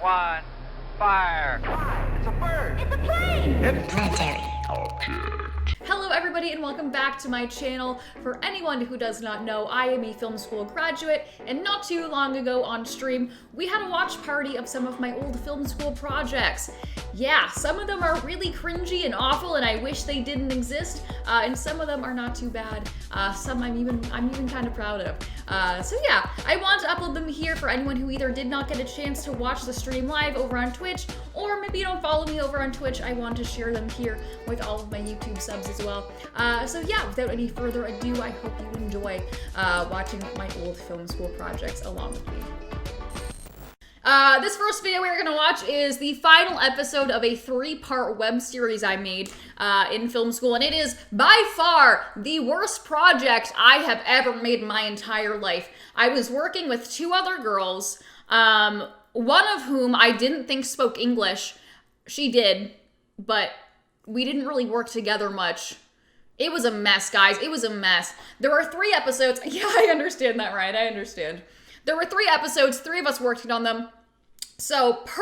one, fire. It's a bird. It's a plane! It's Planetary. Hello everybody and welcome back to my channel. For anyone who does not know, I am a film school graduate, and not too long ago on stream, we had a watch party of some of my old film school projects. Yeah, some of them are really cringy and awful and I wish they didn't exist, and some of them are not too bad. Some I'm even kind of proud of. So yeah, I want to upload them here for anyone who either did not get a chance to watch the stream live over on Twitch, or maybe you don't follow me over on Twitch. I want to share them here with all of my YouTube subs as well. So yeah, without any further ado, I hope you enjoy watching my old film school projects along with me. This first video we're gonna watch is the final episode of a 3-part web series I made in film school, and it is by far the worst project I have ever made in my entire life. I was working with 2 other girls, one of whom I didn't think spoke English. She did, but we didn't really work together much. It was a mess, guys. It was a mess. There were 3 episodes. Yeah, I understand that, right? I understand. There were 3 episodes. 3 of us worked on them. So this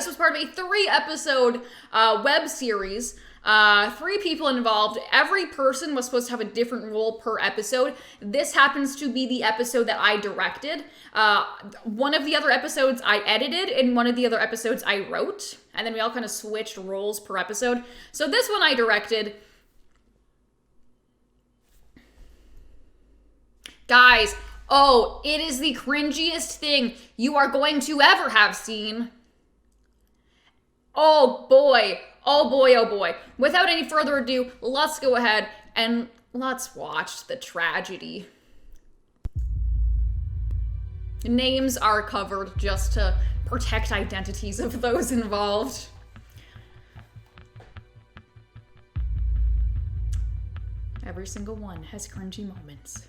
was part of a 3-episode web series. 3 people involved. Every person was supposed to have a different role per episode. This happens to be the episode that I directed. One of the other episodes I edited, and one of the other episodes I wrote. And then we all kind of switched roles per episode. So this one I directed. Guys, oh, it is the cringiest thing you are going to ever have seen. Oh boy, oh boy, oh boy. Without any further ado, let's go ahead and let's watch the tragedy. Names are covered just to protect identities of those involved. Every single one has cringy moments.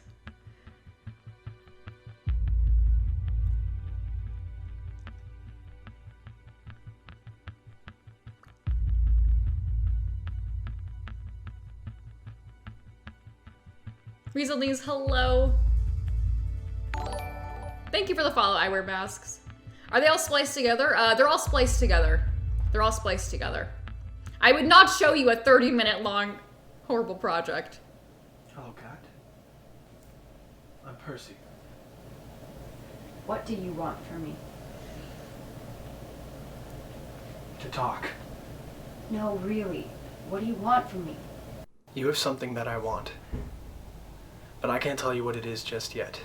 Weaselnies, hello. Thank you for the follow. I wear masks. Are they all spliced together? They're all spliced together. They're all spliced together. I would not show you a 30-minute long horrible project. Hello, Kat. I'm Percy. What do you want from me? To talk. No, really. What do you want from me? You have something that I want. But I can't tell you what it is just yet.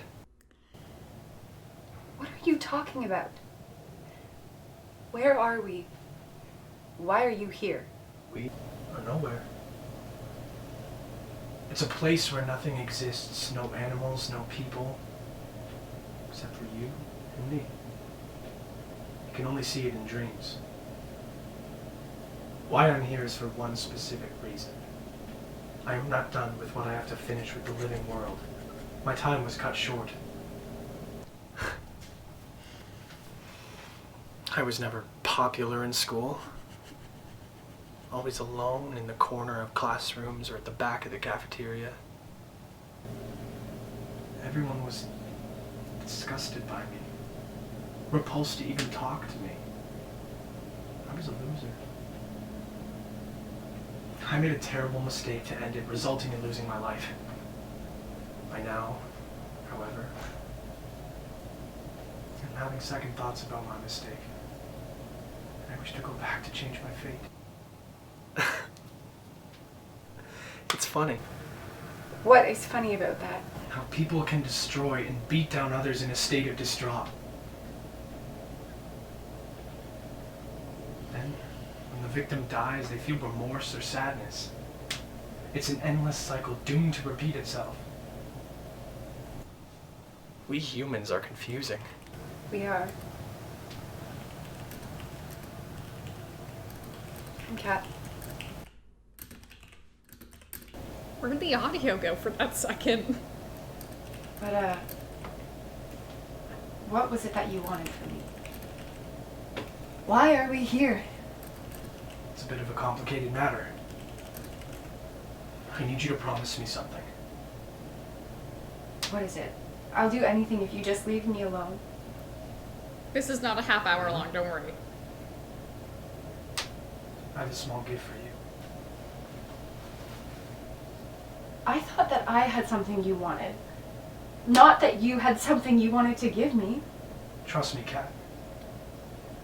What are you talking about? Where are we? Why are you here? We are nowhere. It's a place where nothing exists. No animals, no people. Except for you and me. You can only see it in dreams. Why I'm here is for one specific reason. I am not done with what I have to finish with the living world. My time was cut short. I was never popular in school. Always alone in the corner of classrooms or at the back of the cafeteria. Everyone was disgusted by me, repulsed to even talk to me. I was a loser. I made a terrible mistake to end it, resulting in losing my life. By now, however, I'm having second thoughts about my mistake. And I wish to go back to change my fate. It's funny. What is funny about that? How people can destroy and beat down others in a state of distraught. Then, when the victim dies, they feel remorse or sadness. It's an endless cycle doomed to repeat itself. We humans are confusing. We are. I'm Kat. Where did the audio go for that second? But, what was it that you wanted from me? Why are we here? It's a bit of a complicated matter. I need you to promise me something. What is it? I'll do anything if you just leave me alone. This is not a half hour long, don't worry. I have a small gift for you. I thought that I had something you wanted. Not that you had something you wanted to give me. Trust me, Kat.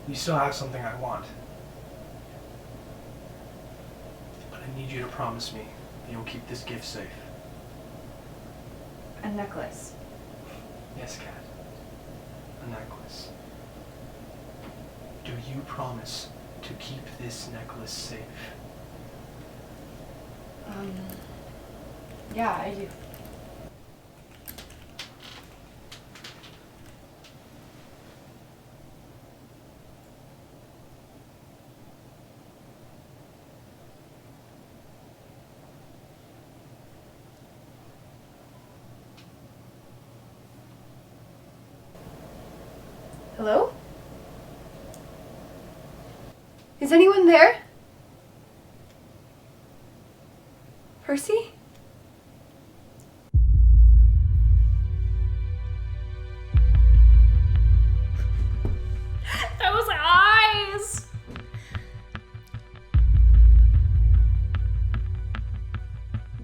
You still have something I want. But I need you to promise me that you'll keep this gift safe. A necklace. Yes, Kat. A necklace. Do you promise to keep this necklace safe? Yeah, I do. Hello? Is anyone there? Percy? Those eyes!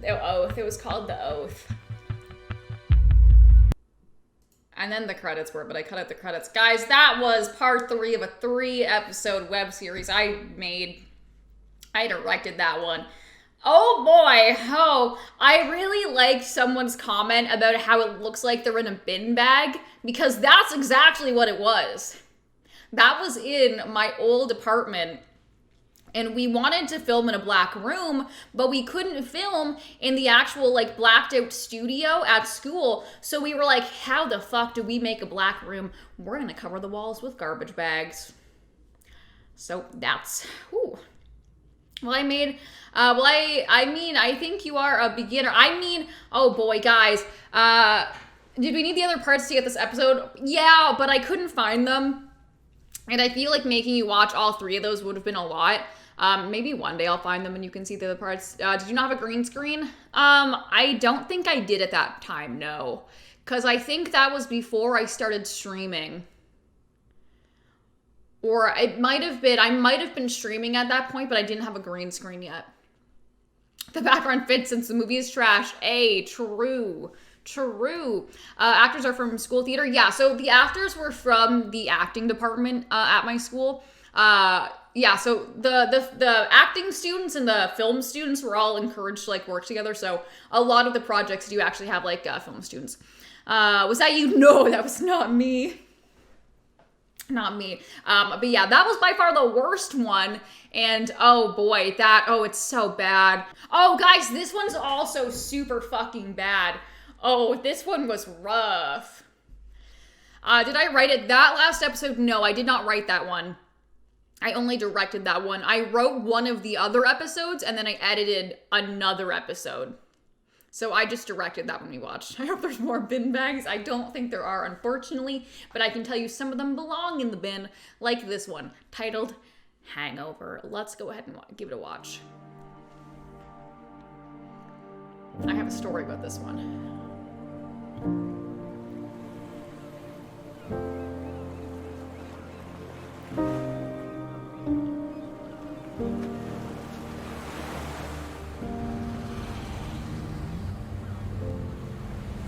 The Oath. It was called The Oath. And then the credits were, but I cut out the credits. Guys, that was part 3 of a 3-episode web series I made. I directed that one. Oh boy, oh, I really liked someone's comment about how it looks like they're in a bin bag, because that's exactly what it was. That was in my old apartment, and we wanted to film in a black room, but we couldn't film in the actual like blacked out studio at school. So we were like, how the fuck do we make a black room? We're gonna cover the walls with garbage bags. So that's, ooh. Well, I made, I think you are a beginner. Oh boy, guys, did we need the other parts to get this episode? Yeah, but I couldn't find them. And I feel like making you watch all 3 of those would have been a lot. Maybe one day I'll find them and you can see the other parts. Did you not have a green screen? I don't think I did at that time, no. Because I think that was before I started streaming. Or it might have been, I might have been streaming at that point, but I didn't have a green screen yet. The background fits since the movie is trash. True. True. Actors are from school theater. Yeah, so the actors were from the acting department at my school. Yeah, so the acting students and the film students were all encouraged to like work together. So a lot of the projects do actually have like film students. Was that you? No, that was not me. Not me. But yeah, that was by far the worst one. And oh boy, it's so bad. Oh guys, this one's also super fucking bad. Oh, this one was rough. Did I write it that last episode? No, I did not write that one. I only directed that one. I wrote one of the other episodes and then I edited another episode. So I just directed that one we watched. I hope there's more bin bags. I don't think there are, unfortunately, but I can tell you some of them belong in the bin, like this one, titled Hangover. Let's go ahead and give it a watch. I have a story about this one.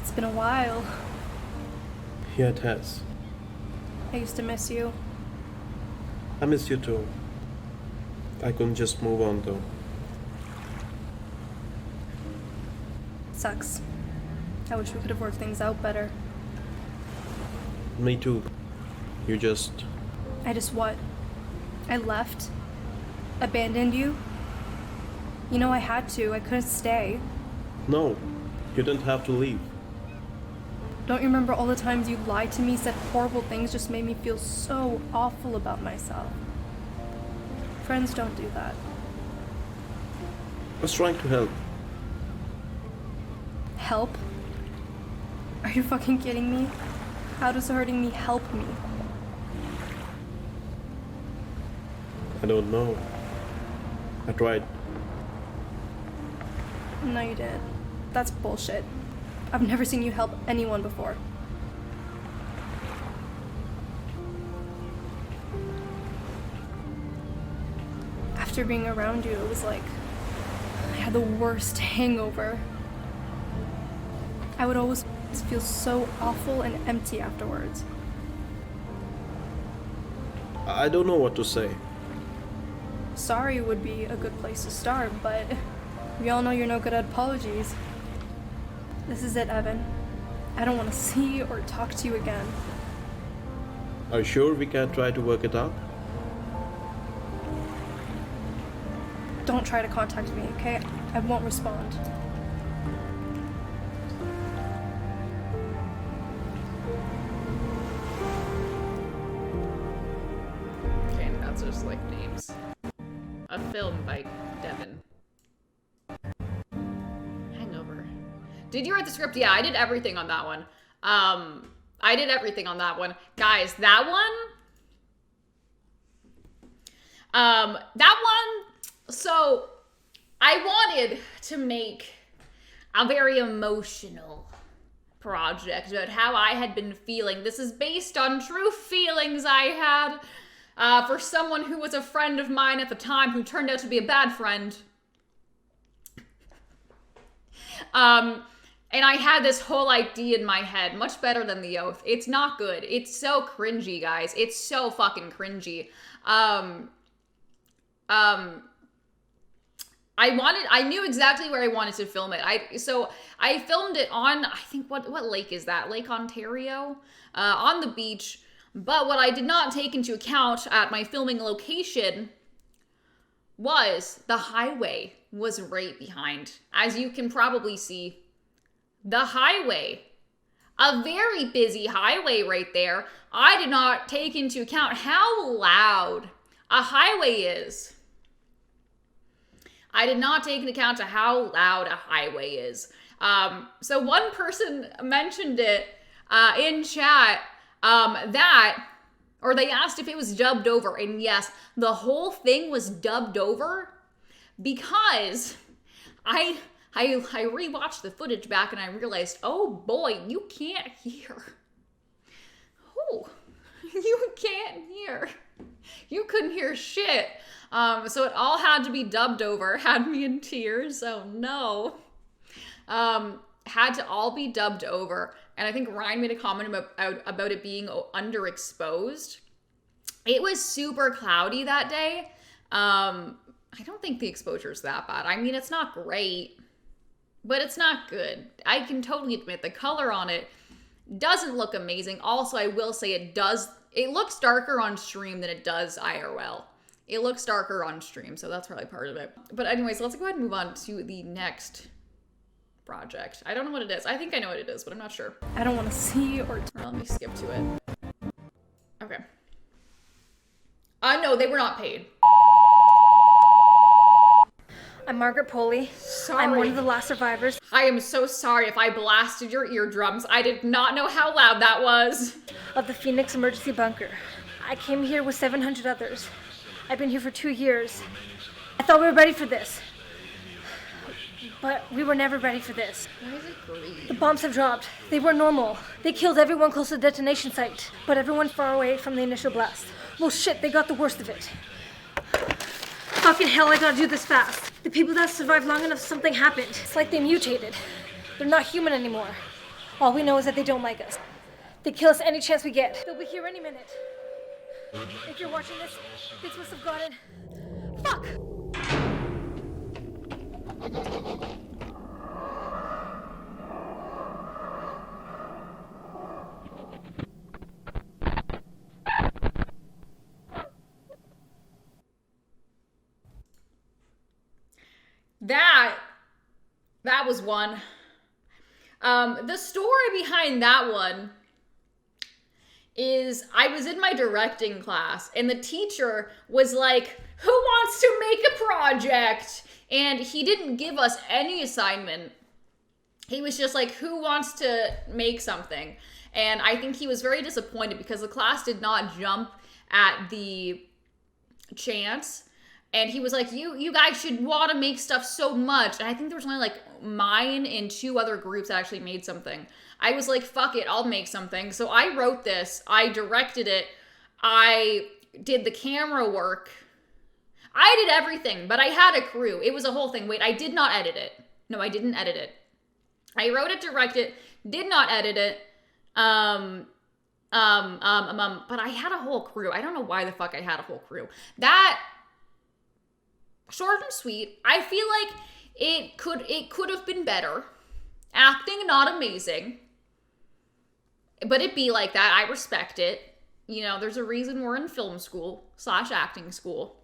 It's been a while. Yeah, it has. I used to miss you. I miss you too. I couldn't just move on though. Sucks. I wish we could have worked things out better. Me too. You just... I just what? I left? Abandoned you? You know I had to. I couldn't stay. No, you didn't have to leave. Don't you remember all the times you lied to me, said horrible things, just made me feel so awful about myself? Friends don't do that. I was trying to help. Help? Are you fucking kidding me? How does hurting me help me? I don't know. I tried. No, you didn't. That's bullshit. I've never seen you help anyone before. after being around you, it was like I had the worst hangover. I would always feel so awful and empty afterwards. I don't know what to say. Sorry would be a good place to start, but we all know you're no good at apologies. This is it, Evan. I don't want to see or talk to you again. Are you sure we can try to work it out? Don't try to contact me, okay? I won't respond. Okay, and that's just like names. A film by Devin. Hangover. Did you write the script? Yeah, I did everything on that one. I did everything on that one. Guys, that one, so I wanted to make a very emotional project about how I had been feeling. This is based on true feelings I had for someone who was a friend of mine at the time who turned out to be a bad friend. And I had this whole idea in my head, much better than The Oath. It's not good. It's so cringy, guys. It's so fucking cringy. I knew exactly where I wanted to film it. So I filmed it on, I think, what lake is that? Lake Ontario? On the beach. But what I did not take into account at my filming location was the highway was right behind. As you can probably see, the highway. A very busy highway right there. I did not take into account how loud a highway is. I did not take into account how loud a highway is. So one person mentioned it in chat or they asked if it was dubbed over. And yes, the whole thing was dubbed over because I rewatched the footage back and I realized, oh boy, you can't hear. Oh, you can't hear. You couldn't hear shit. So it all had to be dubbed over. Had me in tears. Oh no. Had to all be dubbed over. And I think Ryan made a comment about it being underexposed. It was super cloudy that day. I don't think the exposure is that bad. I mean, it's not great, but it's not good. I can totally admit the color on it doesn't look amazing. Also, I will say it looks darker on stream than it does IRL. It looks darker on stream, so that's probably part of it. But anyways, let's go ahead and move on to the next project. I don't know what it is. I think I know what it is, but I'm not sure. I don't want to see or... Let me skip to it. Okay. No, they were not paid. I'm Margaret Poley. Sorry. I'm one of the last survivors I am so sorry if I blasted your eardrums. I did not know how loud that was. of the Phoenix Emergency Bunker. I came here with 700 others. I've been here for 2 years. I thought we were ready for this. But we were never ready for this. Why is it green? The bombs have dropped. They were normal. They killed everyone close to the detonation site, but everyone far away from the initial blast. Well, shit, they got the worst of it. Fucking hell, I gotta do this fast. The people that survived long enough, something happened. It's like they mutated. They're not human anymore. All we know is that they don't like us. They kill us any chance we get. They'll be here any minute. If you're watching this, things must have gotten... Fuck! That was one. The story behind that one is I was in my directing class and the teacher was like, who wants to make a project? And he didn't give us any assignment. He was just like, who wants to make something? And I think he was very disappointed because the class did not jump at the chance. And he was like, you guys should want to make stuff so much. And I think there was only like mine and 2 other groups that actually made something. I was like, fuck it, I'll make something. So I wrote this, I directed it, I did the camera work. I did everything, but I had a crew. It was a whole thing. Wait, I did not edit it. No, I didn't edit it. I wrote it, directed it, did not edit it. But I had a whole crew. I don't know why the fuck I had a whole crew. That, short and sweet. I feel like it could have been better. Acting, not amazing. But it be like that. I respect it. You know, there's a reason we're in film school / acting school.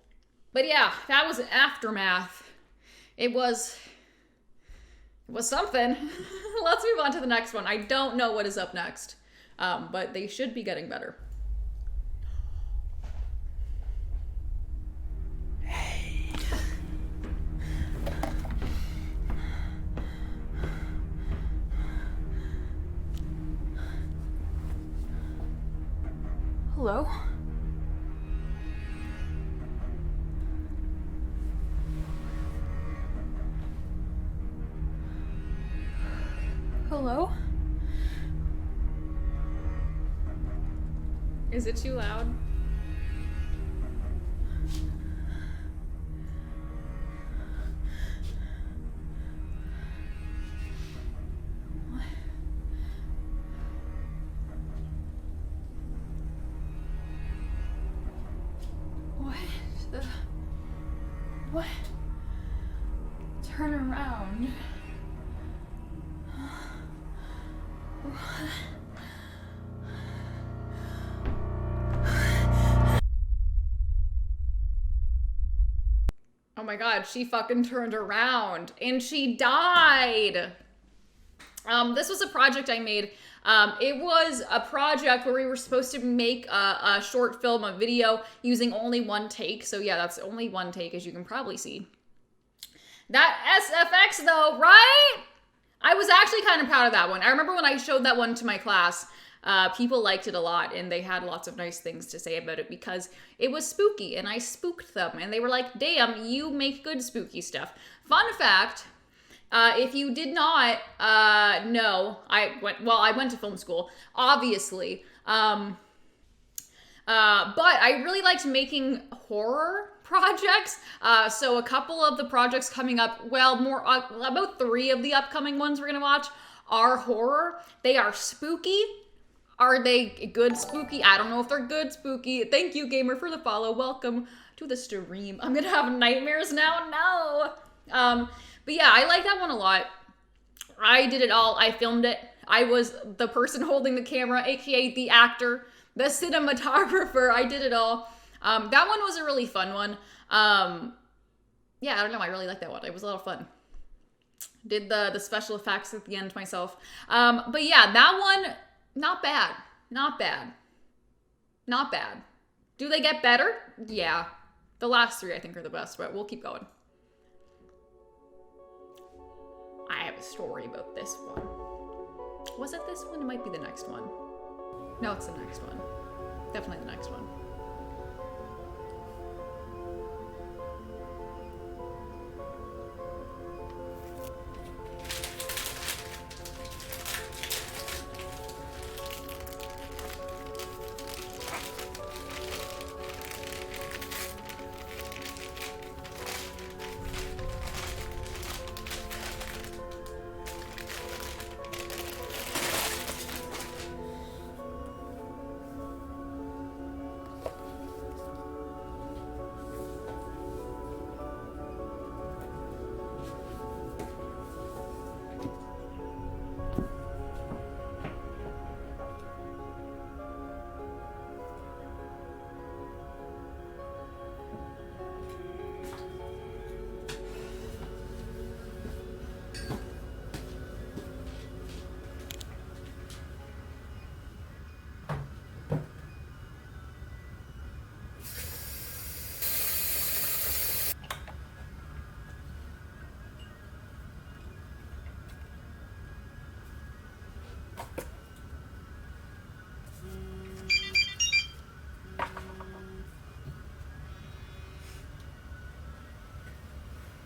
But yeah, that was Aftermath. It was something. Let's move on to the next one. I don't know what is up next, but they should be getting better. Hello? Hello? Is it too loud? What? Turn around. Oh my god, she fucking turned around and she died. This was a project I made. It was a project where we were supposed to make a short film, a video, using only one take. So yeah, that's only one take, as you can probably see. That SFX though, right? I was actually kind of proud of that one. I remember when I showed that one to my class, people liked it a lot and they had lots of nice things to say about it because it was spooky and I spooked them and they were like, damn, you make good spooky stuff. Fun fact, if you did not know, I went to film school, obviously. But I really liked making horror projects. So a couple of the projects coming up, well, about 3 of the upcoming ones we're gonna watch are horror. They are spooky. Are they good spooky? I don't know if they're good spooky. Thank you, gamer, for the follow. Welcome to the stream. I'm gonna have nightmares now. No. But yeah, I like that one a lot. I did it all. I filmed it. I was the person holding the camera, aka the actor, the cinematographer. I did it all. That one was a really fun one. Yeah, I don't know. I really like that one. It was a lot of fun. Did the special effects at the end myself. But yeah, that one, not bad. Not bad. Not bad. Do they get better? Yeah. The last 3 I think are the best, but we'll keep going. I have a story about this one. Was it this one? It might be the next one. No, it's the next one. Definitely the next one.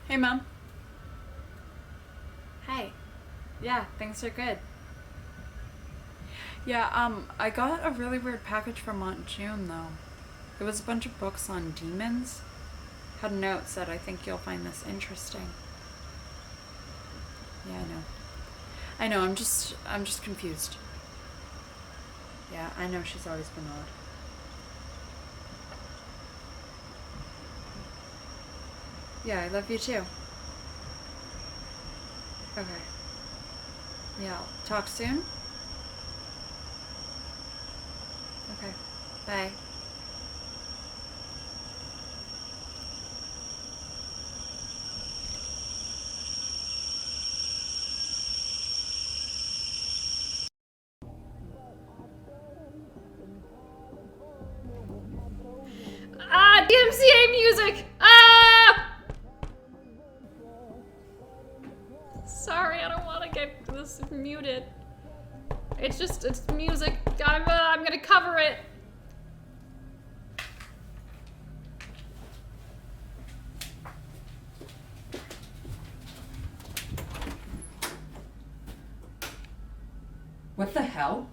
Hey, Mom. Hey. Yeah, things are good. Yeah, I got a really weird package from Aunt June, though. It was a bunch of books on demons. had a note said, I think you'll find this interesting. Yeah, I know. I know, I'm just confused. Yeah, I know she's always been odd. Yeah, I love you too. Okay. Yeah, I'll talk soon. Okay. Bye. Ah, DMCA music! Ah! Sorry, I don't want to get this muted. It's music. I'm gonna cover it. What the hell?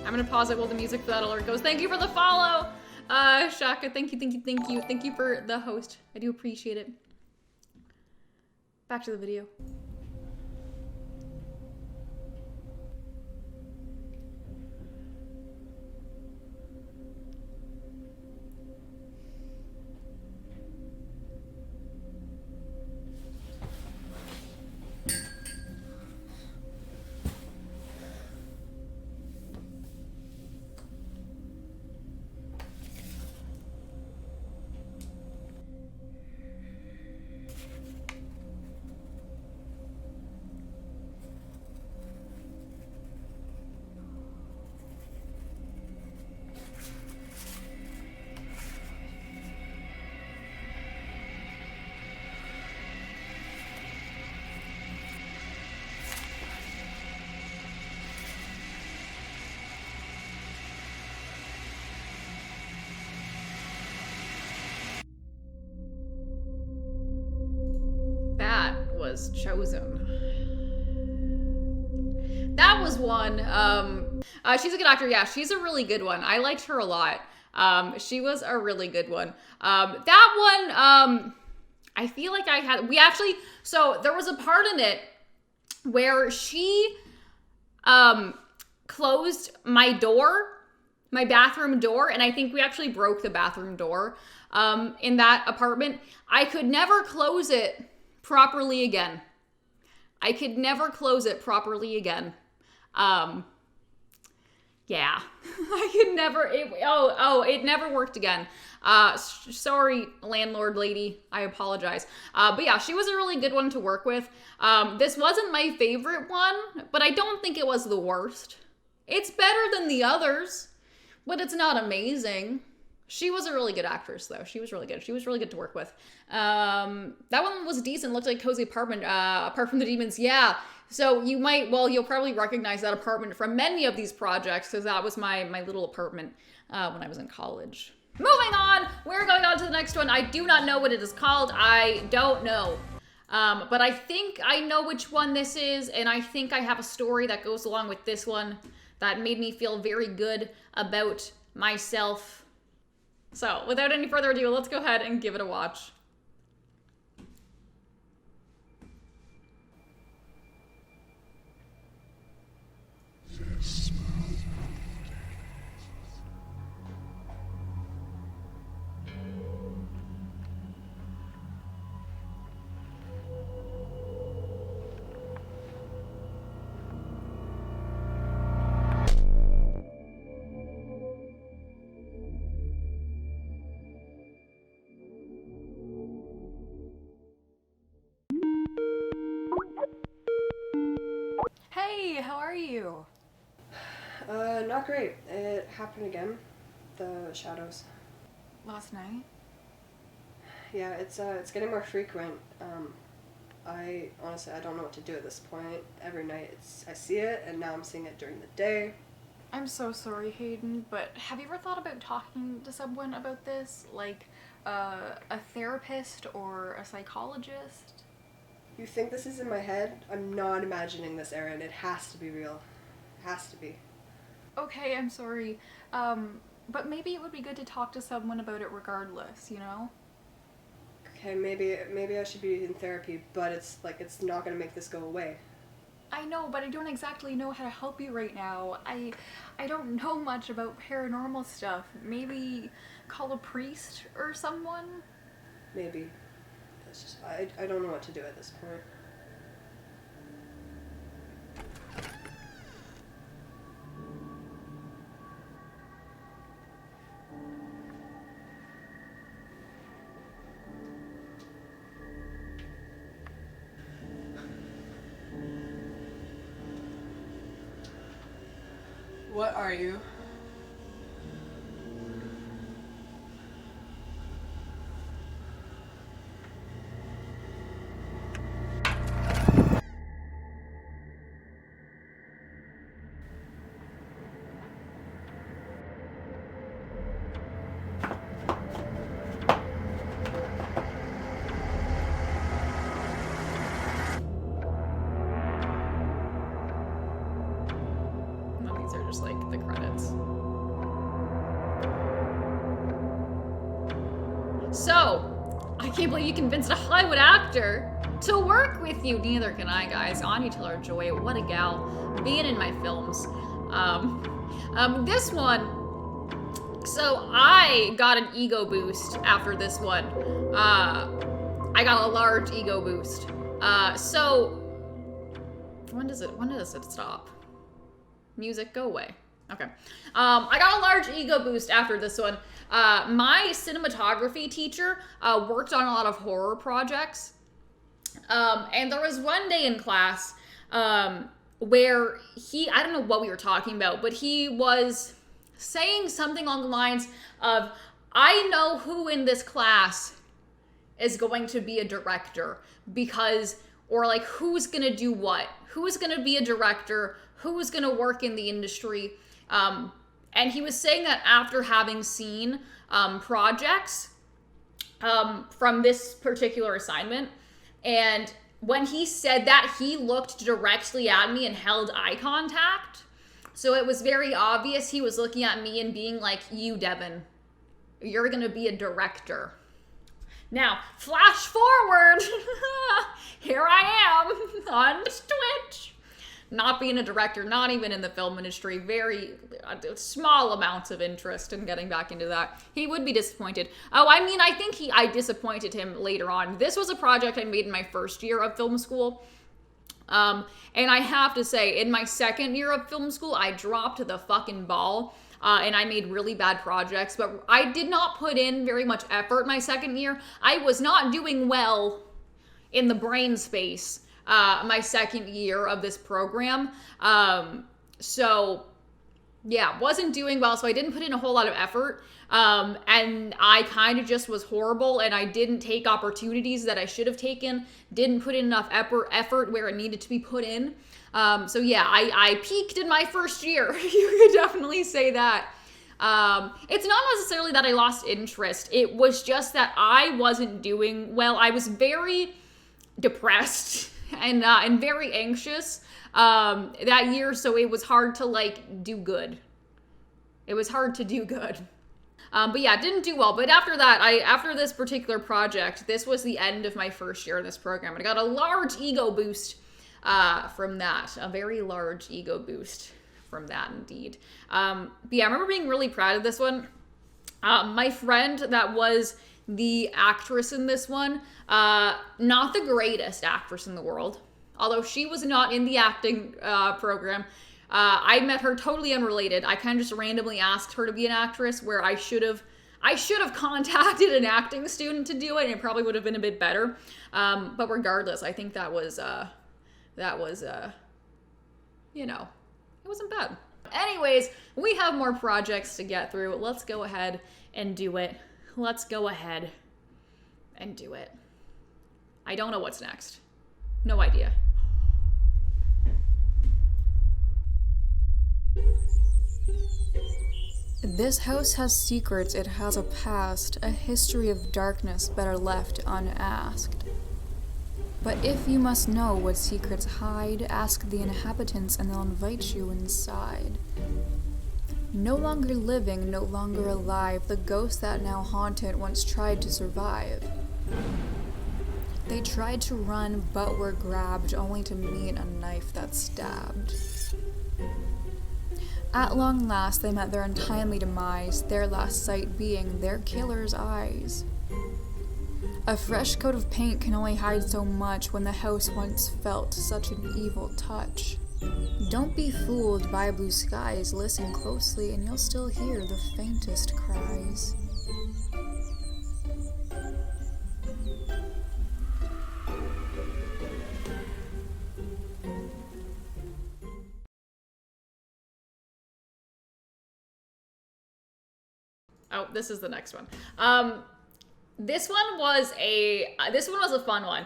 I'm gonna pause it while the music for that alert goes. Thank you for the follow, Shaka. Thank you for the host. I do appreciate it. Back to the video. Was chosen. That was one. She's a good actor. Yeah, she's a really good one. I liked her a lot. She was a really good one. That one, I feel like so there was a part in it where she closed my bathroom door, and I think we actually broke the bathroom door in that apartment. I could never close it properly again. I could never close it properly again. Yeah. I could never, it never worked again. Sorry, landlord lady, I apologize. But yeah, she was a really good one to work with. This wasn't my favorite one, but I don't think it was the worst. It's better than the others, but it's not amazing. She was a really good actress, though. She was really good. She was really good to work with. That one was decent. Looked like a cozy apartment, apart from the demons. Yeah. So you'll probably recognize that apartment from many of these projects, because that was my little apartment when I was in college. Moving on, we're going on to the next one. I do not know what it is called. I don't know. But I think I know which one this is, and I think I have a story that goes along with this one that made me feel very good about myself. So, without any further ado, let's go ahead and give it a watch. Hey, how are you? Not great. It happened again. The shadows. Last night? Yeah, it's getting more frequent. I honestly, I don't know what to do at this point. Every night I see it, and now I'm seeing it during the day. I'm so sorry, Hayden, but have you ever thought about talking to someone about this? Like, a therapist or a psychologist? You think this is in my head? I'm not imagining this, Erin. It has to be real. It has to be. Okay, I'm sorry. But maybe it would be good to talk to someone about it regardless, you know? Okay, maybe I should be in therapy, but it's not gonna make this go away. I know, but I don't exactly know how to help you right now. I don't know much about paranormal stuff. Maybe call a priest or someone? Maybe. It's just, I don't know what to do at this point. What are you? No, these are just like the credits. So, I can't believe you convinced a Hollywood actor to work with you. Neither can I, guys. Anya Taylor-Joy, what a gal, being in my films. This one, so I got an ego boost after this one. I got a large ego boost. So, when does it stop? Music, go away. Okay. I got a large ego boost after this one. My cinematography teacher worked on a lot of horror projects. And there was one day in class where I don't know what we were talking about, but he was saying something along the lines of, I know who in this class is going to be a director because, or like who's gonna do what, who's gonna be a director, who's gonna work in the industry. And he was saying that after having seen projects from this particular assignment, and when he said that, he looked directly at me and held eye contact. So it was very obvious he was looking at me and being like, you, Devin, you're gonna be a director. Now, flash forward, here I am on Twitch. Not being a director, not even in the film industry, very small amounts of interest in getting back into that. He would be disappointed. Oh, I mean, I think I disappointed him later on. This was a project I made in my first year of film school. And I have to say, in my second year of film school, I dropped the fucking ball. And I made really bad projects, but I did not put in very much effort my second year. I was not doing well in the brain space my second year of this program. So yeah, wasn't doing well. So I didn't put in a whole lot of effort. And I kind of just was horrible, and I didn't take opportunities that I should have taken, didn't put in enough effort where it needed to be put in. So yeah, I peaked in my first year. You could definitely say that. It's not necessarily that I lost interest. It was just that I wasn't doing well. I was very depressed and very anxious that year, so it was hard to like do good. It was hard to do good. But yeah, didn't do well. But after that, after this particular project, this was the end of my first year in this program. And I got a large ego boost from that. A very large ego boost from that, indeed. But yeah, I remember being really proud of this one. My friend that was the actress in this one, not the greatest actress in the world, although she was not in the acting program. I met her totally unrelated. I kind of just randomly asked her to be an actress, where I should have contacted an acting student to do it, and it probably would have been a bit better. But regardless, I think that was you know, it wasn't bad. Anyways, we have more projects to get through. Let's go ahead and do it. Let's go ahead and do it. I don't know what's next. No idea. This house has secrets, it has a past, a history of darkness better left unasked. But if you must know what secrets hide, ask the inhabitants and they'll invite you inside. No longer living, no longer alive, the ghosts that now haunt it once tried to survive. They tried to run but were grabbed, only to meet a knife that stabbed. At long last, they met their untimely demise, their last sight being their killer's eyes. A fresh coat of paint can only hide so much when the house once felt such an evil touch. Don't be fooled by blue skies, listen closely and you'll still hear the faintest cries. Oh, this is the next one. This one was a fun one.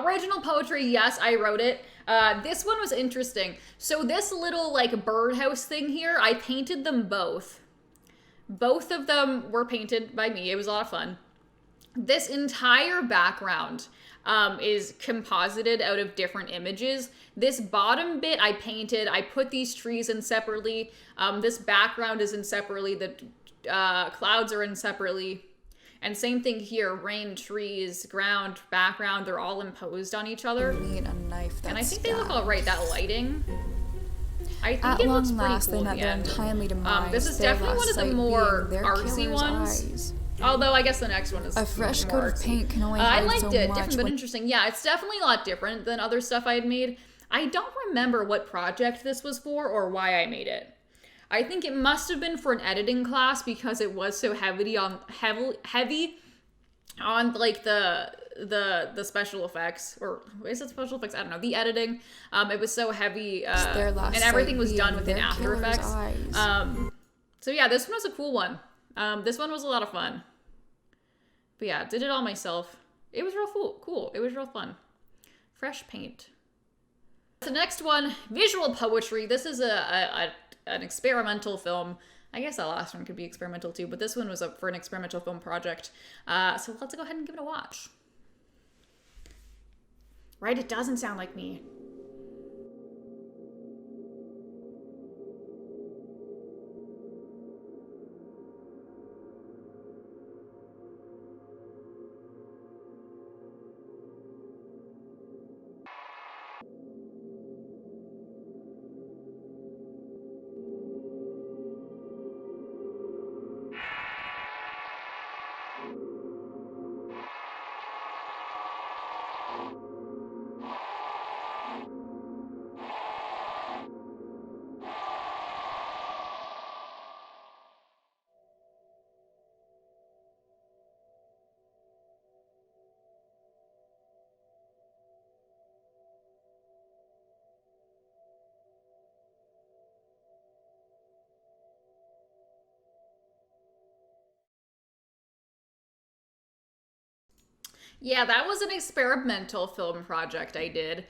Original poetry, yes, I wrote it. This one was interesting. So this little like birdhouse thing here, I painted them both. Both of them were painted by me. It was a lot of fun. This entire background is composited out of different images. This bottom bit I painted. I put these trees in separately. This background is in separately. The clouds are in separately. And same thing here, rain, trees, ground, background, they're all imposed on each other. Need a knife that and I think they look all right, that lighting. I think At it looks long pretty last, cool they in met the their end. untimely demise, This is their definitely one last of the sight more being their artsy killer's ones. eyes. Although I guess the next one is A fresh more coat of artsy. paint can only I hide liked so it, much different but when- interesting. Yeah, it's definitely a lot different than other stuff I had made. I don't remember what project this was for or why I made it. I think it must have been for an editing class because it was so heavy on like the special effects, or is it special effects? I don't know. The editing, it was so heavy, and everything was done within After Effects. So yeah, this one was a cool one. This one was a lot of fun. But yeah, did it all myself. It was real cool. It was real fun. Fresh paint. The next one, visual poetry. This is an experimental film. I guess that last one could be experimental too, but this one was up for an experimental film project. So let's go ahead and give it a watch. Right? It doesn't sound like me. Yeah, that was an experimental film project I did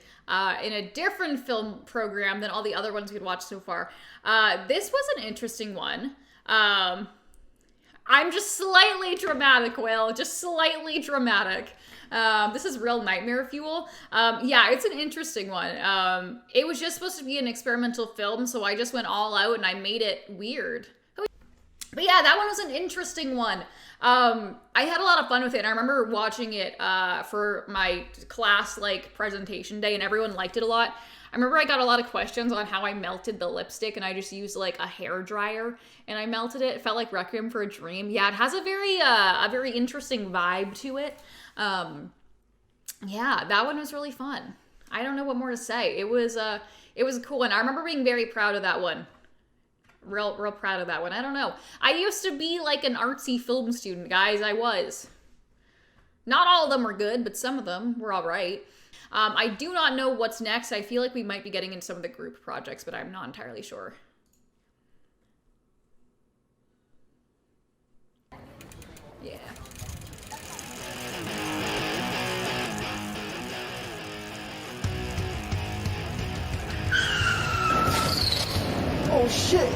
in a different film program than all the other ones we'd watched so far. This was an interesting one. I'm just slightly dramatic, Will. Just slightly dramatic. This is real nightmare fuel. Yeah, it's an interesting one. It was just supposed to be an experimental film, so I just went all out and I made it weird. But yeah, that one was an interesting one. I had a lot of fun with it. And I remember watching it for my class like presentation day, and everyone liked it a lot. I remember I got a lot of questions on how I melted the lipstick, and I just used like a hair dryer and I melted it. It felt like Requiem for a Dream. Yeah, it has a very interesting vibe to it. Yeah, that one was really fun. I don't know what more to say. It was cool, and I remember being very proud of that one. Real proud of that one. I don't know. I used to be like an artsy film student, guys. I was. Not all of them were good, but some of them were all right. I do not know what's next. I feel like we might be getting into some of the group projects, but I'm not entirely sure. Yeah. Oh shit!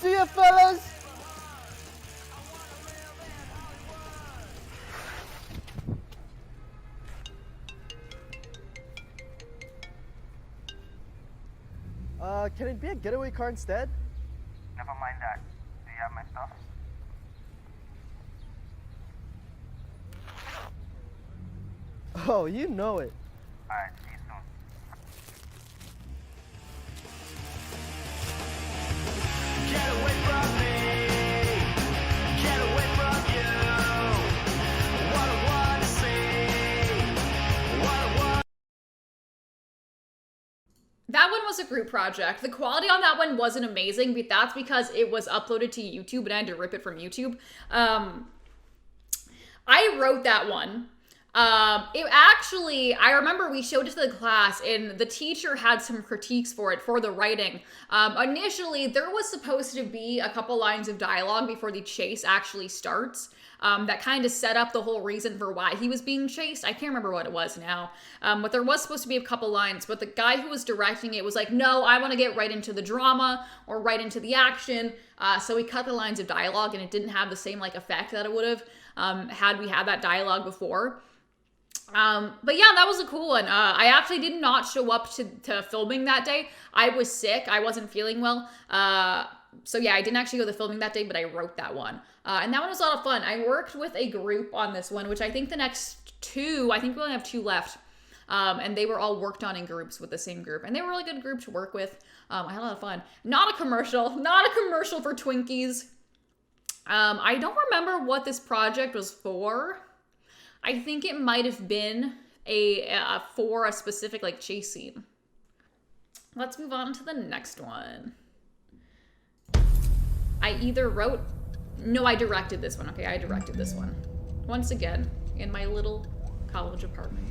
See ya, fellas! Can it be a getaway car instead? Never mind that. Do you have my stuff? Oh, you know it. Alright, see you soon. Get away from me. Get away from you. What I want to see. What I want. That one was a group project. The quality on that one wasn't amazing, but that's because it was uploaded to YouTube and I had to rip it from YouTube. I wrote that one. I remember we showed it to the class and the teacher had some critiques for it, for the writing. Initially, there was supposed to be a couple lines of dialogue before the chase actually starts. That kind of set up the whole reason for why he was being chased. I can't remember what it was now. But there was supposed to be a couple lines, but the guy who was directing it was like, no, I want to get right into the drama or right into the action. So he cut the lines of dialogue and it didn't have the same like effect that it would have had we had that dialogue before. But yeah, that was a cool one. I actually did not show up to filming that day. I was sick. I wasn't feeling well. So yeah, I didn't actually go to the filming that day, but I wrote that one. And that one was a lot of fun. I worked with a group on this one, which I think the next two, I think we only have 2 left. And they were all worked on in groups with the same group. And they were a really good group to work with. I had a lot of fun. Not a commercial for Twinkies. I don't remember what this project was for. I think it might have been for a specific like chase scene. Let's move on to the next one. I directed this one. Okay, I directed this one. Once again, in my little college apartment.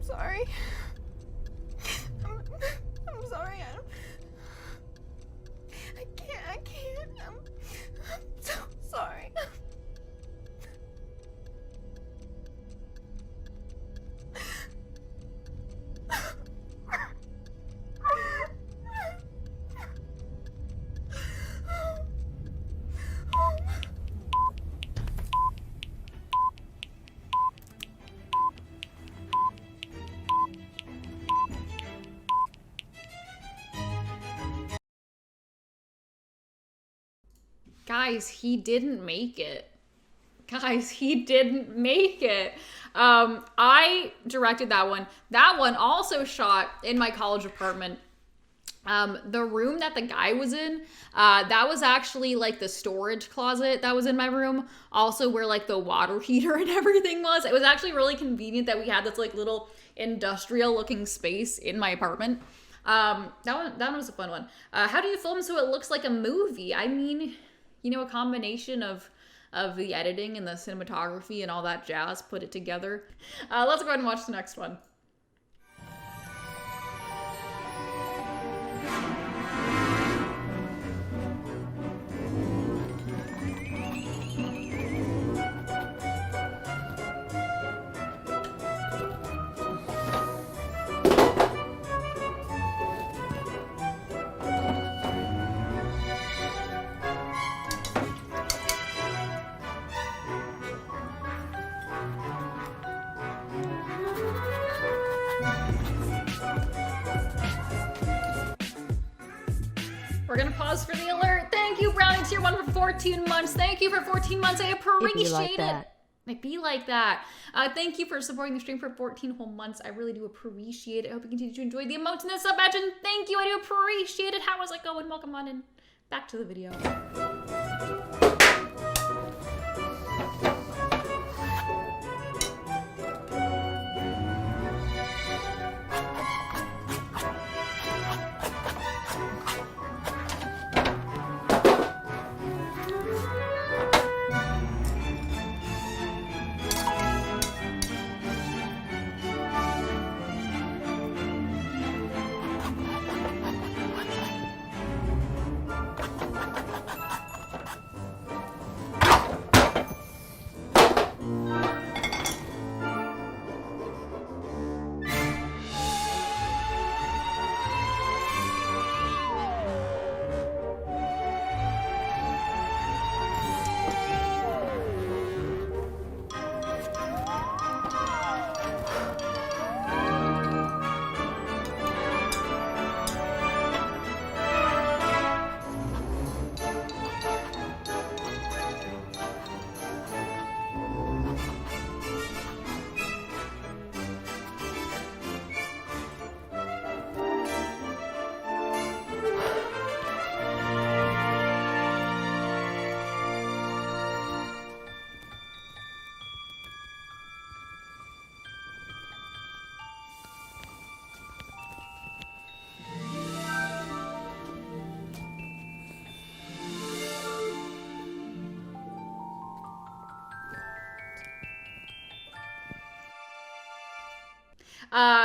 I'm sorry. I'm sorry. I can't. I'm so sorry. Guys, he didn't make it. Guys, he didn't make it. I directed that one. That one also shot in my college apartment. The room that the guy was in, that was actually like the storage closet that was in my room. Also where like the water heater and everything was. It was actually really convenient that we had this like little industrial looking space in my apartment. That one was a fun one. How do you film so it looks like a movie? I mean, you know, a combination of the editing and the cinematography and all that jazz, put it together. Let's go ahead and watch the next one. We're gonna pause for the alert. Thank you, Brownie Tier 1 for 14 months. Thank you for 14 months. I appreciate it. It be like that. Thank you for supporting the stream for 14 whole months. I really do appreciate it. I hope you continue to enjoy the emotes and the sub badge. And thank you. I do appreciate it. How is it going? Welcome on in. Back to the video.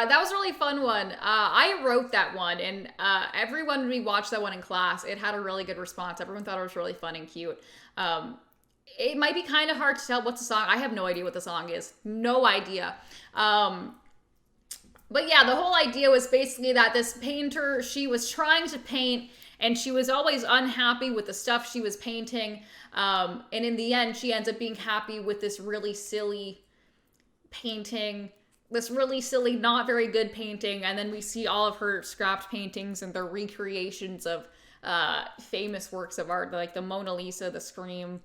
That was a really fun one. I wrote that one, and everyone, when we watched that one in class, it had a really good response. Everyone thought it was really fun and cute. It might be kind of hard to tell what's the song. I have no idea what the song is. No idea. But yeah, the whole idea was basically that this painter, she was trying to paint, and she was always unhappy with the stuff she was painting. And in the end, she ends up being happy with this really silly painting, this really silly, not very good painting. And then we see all of her scrapped paintings and the recreations of famous works of art, like the Mona Lisa, the Scream,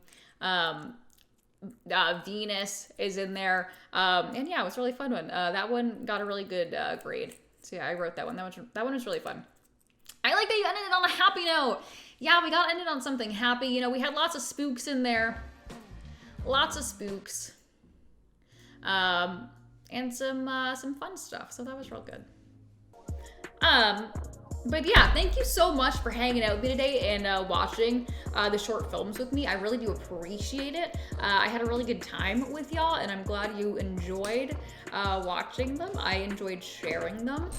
Venus is in there. And yeah, it was a really fun one. That one got a really good grade. So yeah, I wrote that one. That one was really fun. I like that you ended it on a happy note. Yeah, we got ended on something happy. You know, we had lots of spooks in there. Lots of spooks. And some fun stuff. So that was real good. But yeah, thank you so much for hanging out with me today and watching the short films with me. I really do appreciate it. I had a really good time with y'all, and I'm glad you enjoyed watching them. I enjoyed sharing them.